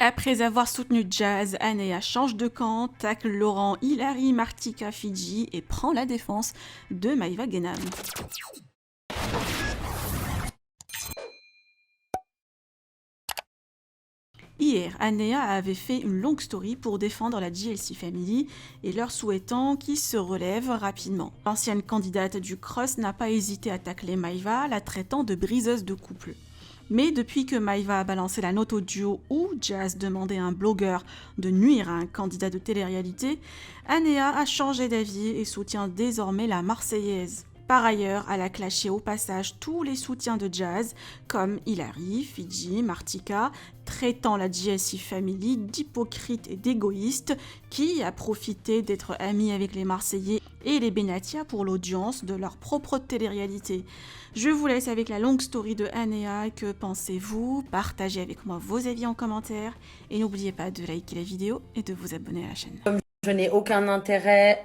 Après avoir soutenu Jazz, Anea change de camp, tacle Laurent, Hilary, Martika, Fidji et prend la défense de Maïva Genam. Hier, Anea avait fait une longue story pour défendre la GLC Family et leur souhaitant qu'ils se relèvent rapidement. L'ancienne candidate du Cross n'a pas hésité à tacler Maïva, la traitant de briseuse de couple. Mais depuis que Maïva a balancé la note audio où Jazz demandait à un blogueur de nuire à un candidat de télé-réalité, Anea a changé d'avis et soutient désormais la Marseillaise. Par ailleurs, elle a clashé au passage tous les soutiens de Jazz, comme Hilary, Fidji, Martika, traitant la GSI Family d'hypocrite et d'égoïste, qui a profité d'être amie avec les Marseillais et les Benatia pour l'audience de leur propre télé-réalité. Je vous laisse avec la longue story de Anea. Que pensez-vous? Partagez avec moi vos avis en commentaire et n'oubliez pas de liker la vidéo et de vous abonner à la chaîne. Je n'ai aucun intérêt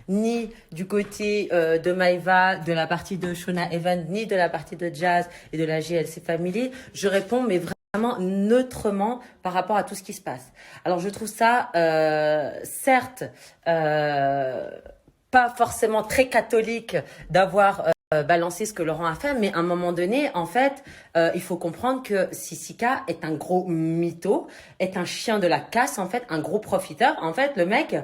ni du côté de Maïva, de la partie de Shona Evan, ni de la partie de Jazz et de la GLC Family. Je réponds mais vraiment neutrement par rapport à tout ce qui se passe. Alors je trouve ça certes pas forcément très catholique d'avoir balancer ce que Laurent a fait, mais à un moment donné, en fait, il faut comprendre que Sissika est un gros mytho, est un chien de la casse, en fait, un gros profiteur. En fait, le mec,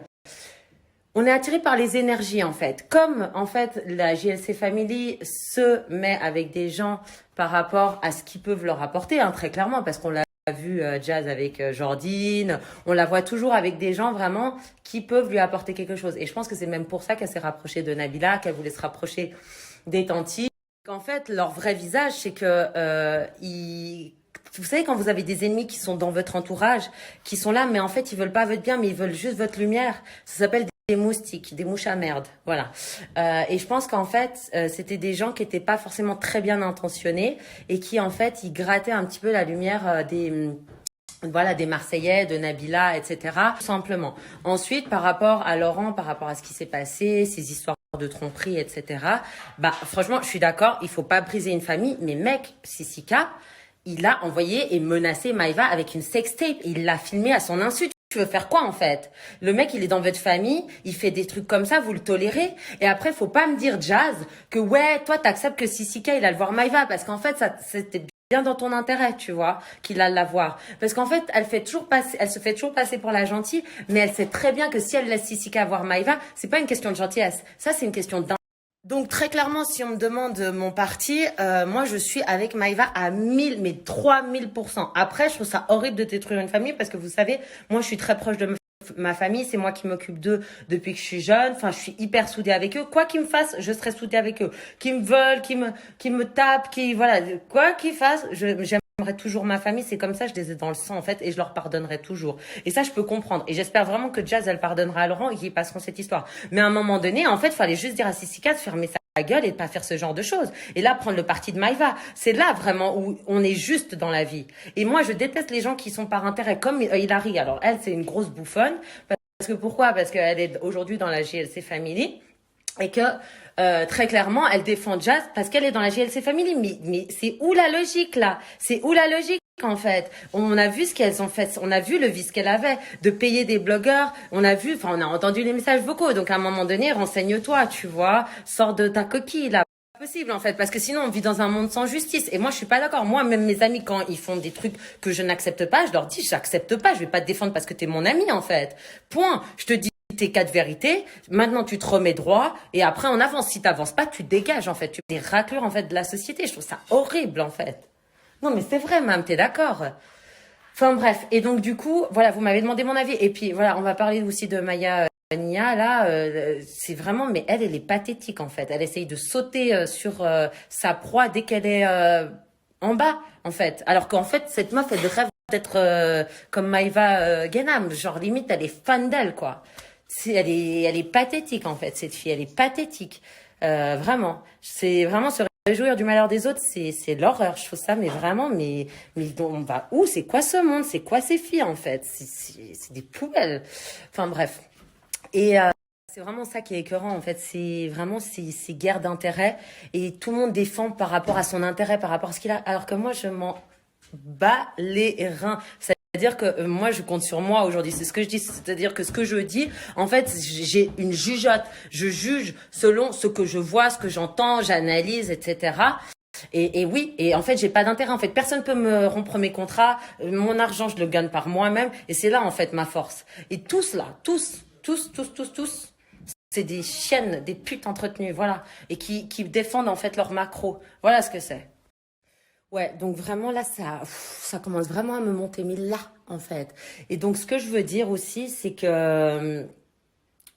on est attiré par les énergies, en fait. Comme, en fait, la JLC Family se met avec des gens par rapport à ce qu'ils peuvent leur apporter, hein, très clairement, parce qu'on l'a vu Jazz avec Jordine, on la voit toujours avec des gens vraiment qui peuvent lui apporter quelque chose. Et je pense que c'est même pour ça qu'elle s'est rapprochée de Nabila, qu'elle voulait se rapprocher des tantis. En fait, leur vrai visage, c'est que vous savez, quand vous avez des ennemis qui sont dans votre entourage, qui sont là, mais en fait, ils veulent pas votre bien, mais ils veulent juste votre lumière. Ça s'appelle des moustiques, des mouches à merde. Voilà. Et je pense qu'en fait, c'était des gens qui étaient pas forcément très bien intentionnés et qui, en fait, ils grattaient un petit peu la lumière des Marseillais, de Nabila, etc. Tout simplement. Ensuite, par rapport à Laurent, par rapport à ce qui s'est passé, ces histoires de tromperie, etc. Bah, franchement, je suis d'accord, il faut pas briser une famille, mais mec, Sissika, il a envoyé et menacé Maïva avec une sextape. Il l'a filmé à son insu. Tu veux faire quoi, en fait? Le mec, il est dans votre famille, il fait des trucs comme ça, vous le tolérez. Et après, faut pas me dire, Jazz, que ouais, toi, t'acceptes que Sissika, il a le voir Maïva, parce qu'en fait, ça, c'était bien dans ton intérêt, tu vois, qu'il a la voir. Parce qu'en fait, elle se fait toujours passer pour la gentille, mais elle sait très bien que si elle laisse Sissika voir Maïva, c'est pas une question de gentillesse. Ça, c'est une question d'un. Donc très clairement, si on me demande mon parti, moi je suis avec Maïva à 1000, mais 3000%. Après, je trouve ça horrible de détruire une famille parce que vous savez, moi je suis très proche de ma famille, c'est moi qui m'occupe d'eux depuis que je suis jeune. Enfin, je suis hyper soudée avec eux. Quoi qu'ils me fassent, je serai soudée avec eux. Qu'ils me veulent, qu'ils me tapent, voilà, quoi qu'ils fassent, j'aimerais toujours ma famille. C'est comme ça, je les ai dans le sang en fait, et je leur pardonnerai toujours. Et ça, je peux comprendre. Et j'espère vraiment que Jazz, elle pardonnera à Laurent et qu'ils passeront cette histoire. Mais à un moment donné, en fait, il fallait juste dire à Sissika de fermer sa gueule et de pas faire ce genre de choses. Et là, prendre le parti de Maïva, c'est là vraiment où on est juste dans la vie. Et moi, je déteste les gens qui sont par intérêt, comme Hilary. Alors, elle, c'est une grosse bouffonne. Parce que pourquoi? Parce qu'elle est aujourd'hui dans la GLC Family. Et que très clairement, elle défend Jazz parce qu'elle est dans la GLC Family. Mais c'est où la logique là? C'est où la logique? En fait, on a vu ce qu'elles ont fait, on a vu le vice qu'elle avait de payer des blogueurs, on a entendu les messages vocaux. Donc à un moment donné, renseigne-toi, tu vois, sors de ta coquille là. Possible en fait, parce que sinon on vit dans un monde sans justice. Et moi je suis pas d'accord. Moi, même mes amis, quand ils font des trucs que je n'accepte pas, je leur dis j'accepte pas, je vais pas te défendre parce que t'es mon ami en fait. Point. Je te dis tes quatre vérités, maintenant tu te remets droit et après on avance. Si t'avances pas, tu dégages en fait. Tu es des raclures en fait de la société. Je trouve ça horrible en fait. Non mais c'est vrai, même, t'es d'accord? Enfin bref, et donc du coup, voilà, vous m'avez demandé mon avis. Et puis voilà, on va parler aussi de Maya Nia, là, c'est vraiment, mais elle est pathétique en fait. Elle essaye de sauter sur sa proie dès qu'elle est en bas, en fait. Alors qu'en fait, cette meuf, elle rêve d'être comme Maïva Genam. Genre limite, elle est fan d'elle, quoi. Elle est pathétique en fait, cette fille. Elle est pathétique, vraiment. C'est vraiment se réjouir du malheur des autres, c'est l'horreur. Je trouve ça, mais vraiment, mais on va où? C'est quoi ce monde? C'est quoi ces filles en fait? C'est des poubelles. Enfin bref. Et c'est vraiment ça qui est écœurant en fait. C'est vraiment ces guerres d'intérêt et tout le monde défend par rapport à son intérêt, par rapport à ce qu'il a. Alors que moi, je m'en bats les reins. C'est-à-dire que moi, je compte sur moi aujourd'hui. C'est ce que je dis. C'est-à-dire que ce que je dis, en fait, j'ai une jugeote. Je juge selon ce que je vois, ce que j'entends, j'analyse, etc. Et oui, et en fait, j'ai pas d'intérêt. En fait, personne peut me rompre mes contrats. Mon argent, je le gagne par moi-même. Et c'est là, en fait, ma force. Et tous là, tous, c'est des chiennes, des putes entretenues, voilà. Et qui défendent, en fait, leur macro. Voilà ce que c'est. Ouais, donc vraiment là, ça commence vraiment à me monter, mais là, en fait. Et donc, ce que je veux dire aussi, c'est que,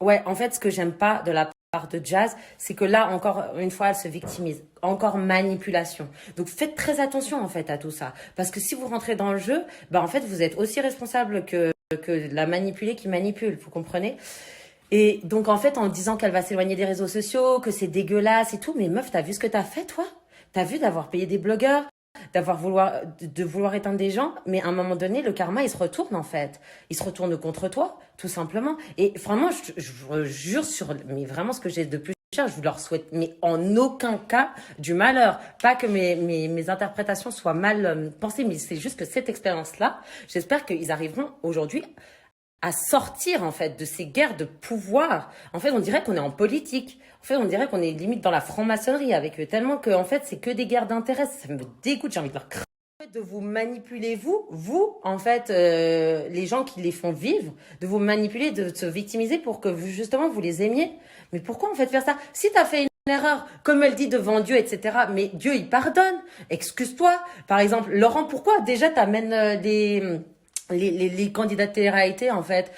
ouais, en fait, ce que j'aime pas de la part de Jazz, c'est que là, encore une fois, elle se victimise. Encore manipulation. Donc, faites très attention, en fait, à tout ça. Parce que si vous rentrez dans le jeu, bah, en fait, vous êtes aussi responsable que la manipulée qui manipule, vous comprenez? Et donc, en fait, en disant qu'elle va s'éloigner des réseaux sociaux, que c'est dégueulasse et tout, mais meuf, t'as vu ce que t'as fait, toi? T'as vu d'avoir payé des blogueurs? De vouloir éteindre des gens, mais à un moment donné, le karma, il se retourne en fait. Il se retourne contre toi, tout simplement. Et vraiment, je vous jure sur, mais vraiment ce que j'ai de plus cher, je vous leur souhaite, mais en aucun cas du malheur. Pas que mes interprétations soient mal pensées, mais c'est juste que cette expérience-là, j'espère qu'ils arriveront aujourd'hui à sortir en fait de ces guerres de pouvoir. En fait, on dirait qu'on est en politique. En fait, on dirait qu'on est limite dans la franc-maçonnerie avec eux, tellement que en fait, c'est que des guerres d'intérêt. Ça me dégoûte, j'ai envie de leur cramer. En fait, de vous manipuler, vous, en fait, les gens qui les font vivre, de vous manipuler, de se victimiser pour que vous, justement, vous les aimiez. Mais pourquoi en fait faire ça? Si t'as fait une erreur, comme elle dit devant Dieu, etc., mais Dieu, il pardonne. Excuse-toi. Par exemple, Laurent, pourquoi déjà t'amènes les candidats de télé-réalité, en fait,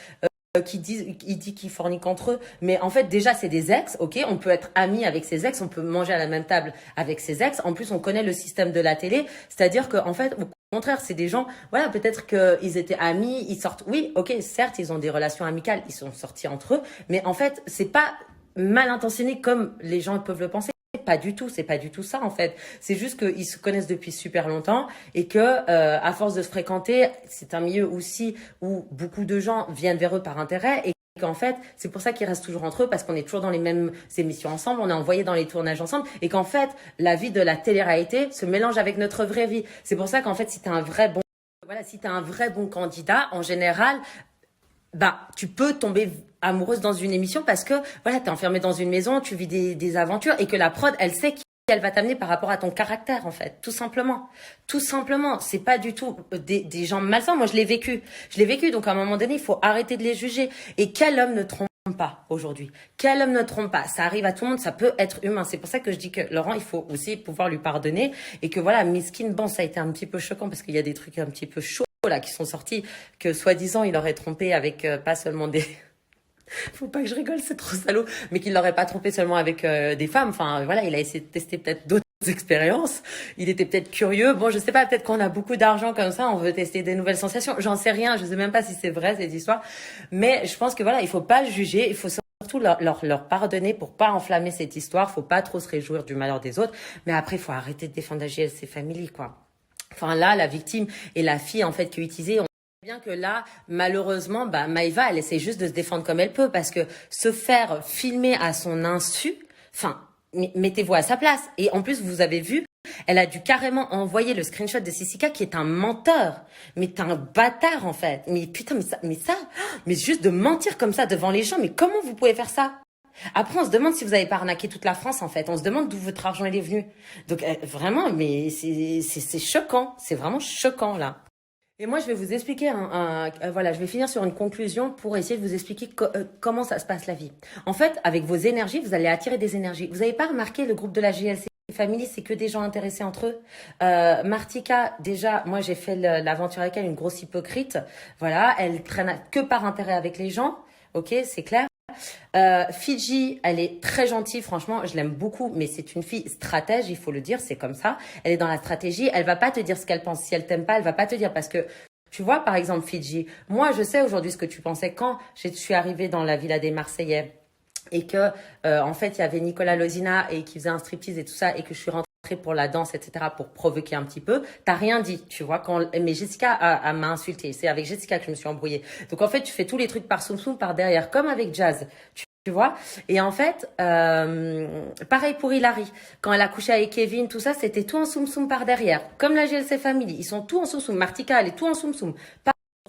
qui disent, ils disent qu'ils forniquent entre eux. Mais en fait, déjà, c'est des ex, ok? On peut être amis avec ses ex, on peut manger à la même table avec ses ex. En plus, on connaît le système de la télé. C'est-à-dire que, en fait, au contraire, c'est des gens, voilà, peut-être qu'ils étaient amis, ils sortent, oui, ok, certes, ils ont des relations amicales, ils sont sortis entre eux. Mais en fait, c'est pas mal intentionné comme les gens peuvent le penser. Pas du tout, c'est pas du tout ça en fait. C'est juste qu'ils se connaissent depuis super longtemps et que à force de se fréquenter, c'est un milieu aussi où beaucoup de gens viennent vers eux par intérêt et qu'en fait, c'est pour ça qu'ils restent toujours entre eux parce qu'on est toujours dans les mêmes émissions ensemble, on est envoyés dans les tournages ensemble et qu'en fait, la vie de la télé-réalité se mélange avec notre vraie vie. C'est pour ça qu'en fait, si t'as un vrai bon voilà, si t'as un vrai bon candidat, en général, bah, tu peux tomber amoureuse dans une émission parce que, voilà, t'es enfermée dans une maison, tu vis des aventures et que la prod, elle sait qui elle va t'amener par rapport à ton caractère, en fait. Tout simplement. Tout simplement. C'est pas du tout des gens malsains. Moi, je l'ai vécu. Je l'ai vécu. Donc, à un moment donné, il faut arrêter de les juger. Et quel homme ne trompe pas aujourd'hui? Quel homme ne trompe pas? Ça arrive à tout le monde. Ça peut être humain. C'est pour ça que je dis que Laurent, il faut aussi pouvoir lui pardonner et que voilà, Miskin, bon, ça a été un petit peu choquant parce qu'il y a des trucs un petit peu chauds là qui sont sortis que soi-disant il aurait trompé avec pas seulement des faut pas que je rigole, c'est trop salaud, mais qu'il l'aurait pas trompé seulement avec des femmes. Enfin voilà, il a essayé de tester peut-être d'autres expériences. Il était peut-être curieux. Bon, je sais pas, peut-être qu'on a beaucoup d'argent comme ça, on veut tester des nouvelles sensations. J'en sais rien, je sais même pas si c'est vrai cette histoire. Mais je pense que voilà, il faut pas juger, il faut surtout leur pardonner pour pas enflammer cette histoire. Faut pas trop se réjouir du malheur des autres. Mais après, il faut arrêter de défendre la JLC Family, quoi. Enfin là, la victime et la fille en fait qui est utilisée. On sait bien que là, malheureusement, bah Maïva, elle essaie juste de se défendre comme elle peut parce que se faire filmer à son insu, enfin, mettez-vous à sa place. Et en plus, vous avez vu, elle a dû carrément envoyer le screenshot de Sissika qui est un menteur, mais t'es un bâtard en fait. Mais putain, mais juste de mentir comme ça devant les gens, mais comment vous pouvez faire ça? Après, on se demande si vous avez pas arnaqué toute la France, en fait. On se demande d'où votre argent il est venu. Donc, vraiment, mais c'est choquant. C'est vraiment choquant, là. Et moi, je vais vous expliquer voilà, je vais finir sur une conclusion pour essayer de vous expliquer comment ça se passe la vie. En fait, avec vos énergies, vous allez attirer des énergies. Vous n'avez pas remarqué le groupe de la JLC Family, c'est que des gens intéressés entre eux. Martika, déjà, moi, j'ai fait l'aventure avec elle, une grosse hypocrite. Voilà, elle traîne que par intérêt avec les gens. Ok, c'est clair. Fidji, elle est très gentille, franchement, je l'aime beaucoup, mais c'est une fille stratège, il faut le dire, c'est comme ça. Elle est dans la stratégie, elle va pas te dire ce qu'elle pense. Si elle t'aime pas, elle va pas te dire parce que tu vois, par exemple, Fidji, moi, je sais aujourd'hui ce que tu pensais quand je suis arrivée dans la villa des Marseillais et que, en fait, il y avait Nicolas Lozina et qui faisait un striptease et tout ça et que je suis rentrée pour la danse, etc., pour provoquer un petit peu. T'as rien dit, tu vois. Mais Jessica m'a insulté. C'est avec Jessica que je me suis embrouillée. Donc, en fait, tu fais tous les trucs par soum-soum, par derrière, comme avec Jazz. Tu vois. Et en fait, pareil pour Hilary. Quand elle a couché avec Kevin, tout ça, c'était tout en soum-soum par derrière. Comme la GLC Family. Ils sont tout en soum-soum. Martika, elle est tout en soum-soum.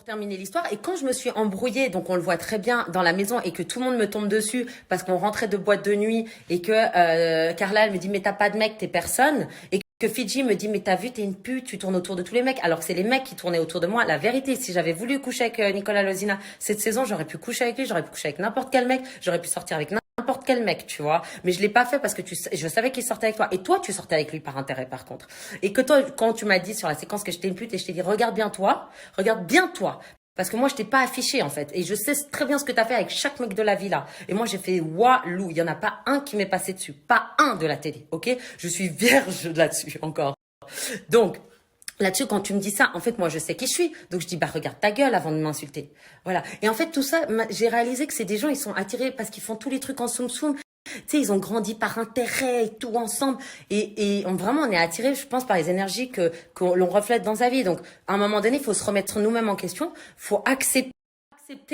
terminer l'histoire. Et quand je me suis embrouillée, donc on le voit très bien dans la maison et que tout le monde me tombe dessus parce qu'on rentrait de boîte de nuit et que Carla elle me dit mais t'as pas de mec, t'es personne. Et que Fidji me dit mais t'as vu, t'es une pute, tu tournes autour de tous les mecs. Alors que c'est les mecs qui tournaient autour de moi. La vérité, si j'avais voulu coucher avec Nicolas Lozina cette saison, j'aurais pu coucher avec lui, j'aurais pu coucher avec n'importe quel mec, j'aurais pu sortir avec n'importe quel mec, tu vois. Mais je l'ai pas fait parce que je savais qu'il sortait avec toi. Et toi, tu sortais avec lui par intérêt, par contre. Et que toi, quand tu m'as dit sur la séquence que j'étais une pute et je t'ai dit, regarde bien toi. Parce que moi, je t'ai pas affiché, en fait. Et je sais très bien ce que t'as fait avec chaque mec de la villa. Et moi, j'ai fait walou. Il y en a pas un qui m'est passé dessus. Pas un de la télé, ok? Je suis vierge là-dessus, encore. Donc, là-dessus, quand tu me dis ça, en fait, moi, je sais qui je suis. Donc, je dis, bah, regarde ta gueule avant de m'insulter. Voilà. Et en fait, tout ça, j'ai réalisé que c'est des gens, ils sont attirés parce qu'ils font tous les trucs en soum-soum. Tu sais, ils ont grandi par intérêt et tout ensemble. Et vraiment, on est attirés, je pense, par les énergies que l'on reflète dans sa vie. Donc, à un moment donné, il faut se remettre nous-mêmes en question. Faut accepter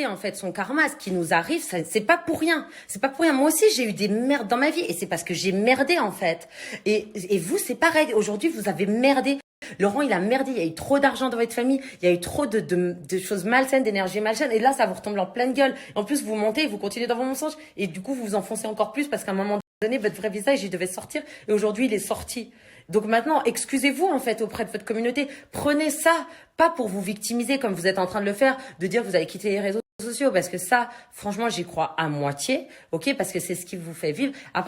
en fait son karma, ce qui nous arrive, c'est pas pour rien. C'est pas pour rien. Moi aussi, j'ai eu des merdes dans ma vie et c'est parce que j'ai merdé en fait. Et vous, c'est pareil. Aujourd'hui, vous avez merdé. Laurent, il a merdé. Il y a eu trop d'argent dans votre famille. Il y a eu trop de choses malsaines, d'énergie malsaine. Et là, ça vous retombe en pleine gueule. En plus, vous montez, vous continuez dans vos mensonges. Et du coup, vous vous enfoncez encore plus parce qu'à un moment donné, votre vrai visage, il devait sortir. Et aujourd'hui, il est sorti. Donc maintenant, excusez-vous en fait auprès de votre communauté. Prenez ça, pas pour vous victimiser comme vous êtes en train de le faire, de dire que vous allez quitter les réseaux sociaux. Parce que ça, franchement, j'y crois à moitié. Ok, parce que c'est ce qui vous fait vivre. Après,